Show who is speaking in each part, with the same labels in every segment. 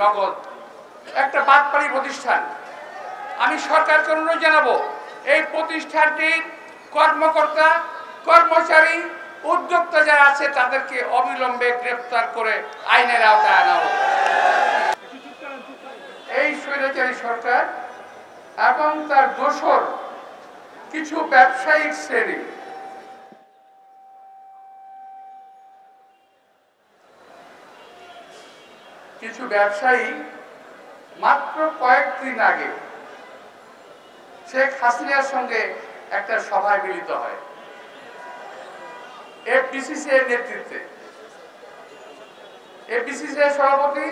Speaker 1: নগদ একটা বাটপাড়ি প্রতিষ্ঠান। আমি সরকারকে অনুরোধ জানাবো এই প্রতিষ্ঠানটির কর্মকর্তা কর্মচারী উদ্যোক্তা যারা আছে তাদেরকে অবিলম্বে গ্রেফতার করে আইনের আওতায় আনা হোক। এই স্বৈরাচারী সরকার এবং তার দোসর কিছু ব্যবসায়িক শ্রেণী ব্যবসায়ী মাত্র কয়েকদিন আগে শেখ হাসিনার সঙ্গে একটা সভায় মিলিত হয় এফডিসিসি এর নেতৃত্বে। এফডিসিসি এর সভাপতি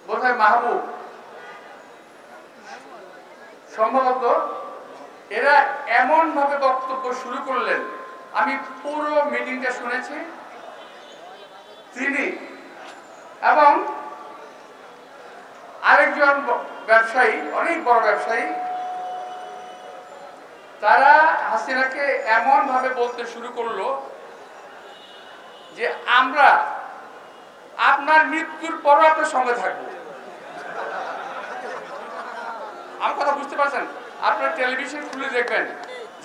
Speaker 1: বোধহয় মাহবুব সম্ভবত। এরা এমন ভাবে বক্তব্য শুরু করলেন, আমি পুরো মিটিংটা শুনেছি। তিনি এবং আরেকজন ব্যবসায়ী, অনেক বড় ব্যবসায়ী, তারা হাসিনাকে এমন ভাবে বলতে শুরু করলো যে আমরা আপনার মৃত্যুর পরও আপনার সঙ্গে থাকবো। আমার কথা বুঝতে পারছেন? আপনার টেলিভিশন খুলে দেখবেন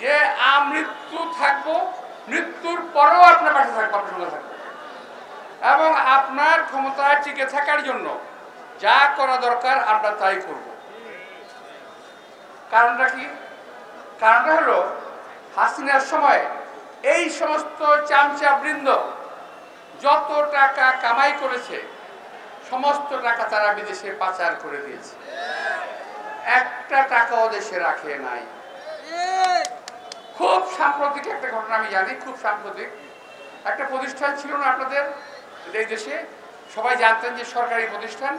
Speaker 1: যে মৃত্যু থাকবো, মৃত্যুর পরও আপনার পাশে থাকবো, আপনার সঙ্গে থাকবো, এবং আপনার ক্ষমতায় টিকে থাকার জন্য যা করা দরকার আমরা তাই করব। কারণটা কি? কারণটা হলো হাসিনার সময় এই সমস্ত চামচা বৃন্দ যত টাকা কামাই করেছে সমস্ত টাকা তারা বিদেশে পাচার করে দিয়েছে, একটা টাকাও দেশে রাখে নাই। খুব সাম্প্রতিক একটা ঘটনা আমি জানি, খুব সাম্প্রতিক একটা প্রতিষ্ঠান ছিল না আপনাদের এই দেশে, সবাই জানতেন যে সরকারি প্রতিষ্ঠান,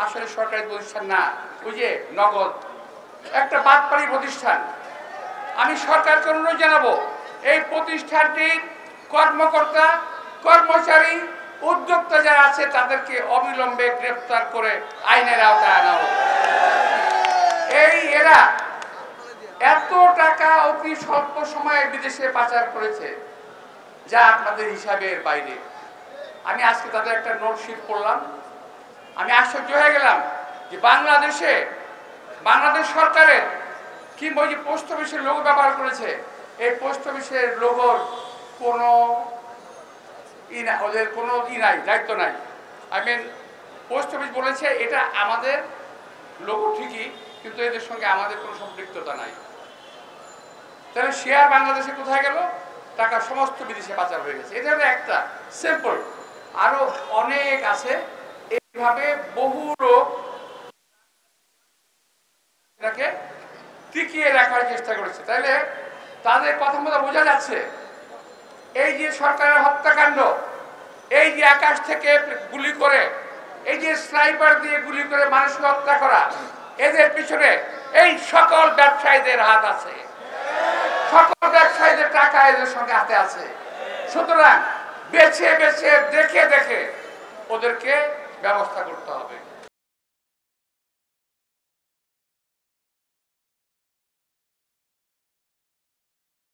Speaker 1: আসলে সরকারি প্রতিষ্ঠান না, ওই যে নগদ একটা বাটপাড়ি প্রতিষ্ঠান। আমি সরকারকে অনুরোধ জানাবো এই প্রতিষ্ঠানটির কর্মকর্তা কর্মচারী উদ্যোক্তা যারা আছে তাদেরকে অবিলম্বে গ্রেফতার করে আইনের আওতায় আনা হোক। এরা এত টাকা অতি স্বল্প সময়ে বিদেশে পাচার করেছে যা আপনাদের হিসাবের বাইরে। আমি আজকে তাদের একটা নোটশিট পড়লাম, আমি আশ্চর্য হয়ে গেলাম যে বাংলাদেশ সরকারের কিংবা যে পোস্ট অফিসের লোগো ব্যবহার করেছে, এই পোস্ট অফিসের লোগোর কোনো ওদের কোনো নাই, দায়িত্ব নাই। পোস্ট অফিস বলেছে এটা আমাদের লোগো ঠিকই, কিন্তু এদের সঙ্গে আমাদের কোনো সম্পৃক্ততা নাই। তাহলে শেয়ার বাংলাদেশে কোথায় গেল? টাকা সমস্ত বিদেশে পাচার হয়ে গেছে। এটা হলো একটা সিম্পল, আরো অনেক আছে। এইভাবে বহু লোক এটাকে টিকিয়ে রাখার চেষ্টা করেছে। তাহলে তাদের কথা মতো বোঝা যাচ্ছে এই যে সরকারের হত্যাকাণ্ড, এই যে আকাশ থেকে গুলি করে, এই যে স্নাইপার দিয়ে গুলি করে মানুষকে হত্যা করা, এদের পিছনে এই সকল ব্যবসায়ীদের হাত আছে, সকল ব্যবসায়ীদের টাকা এদের সঙ্গে হাতে আছে। সুতরাং বেছে বেছে দেখে দেখে ওদেরকে ব্যবস্থা করতে হবে।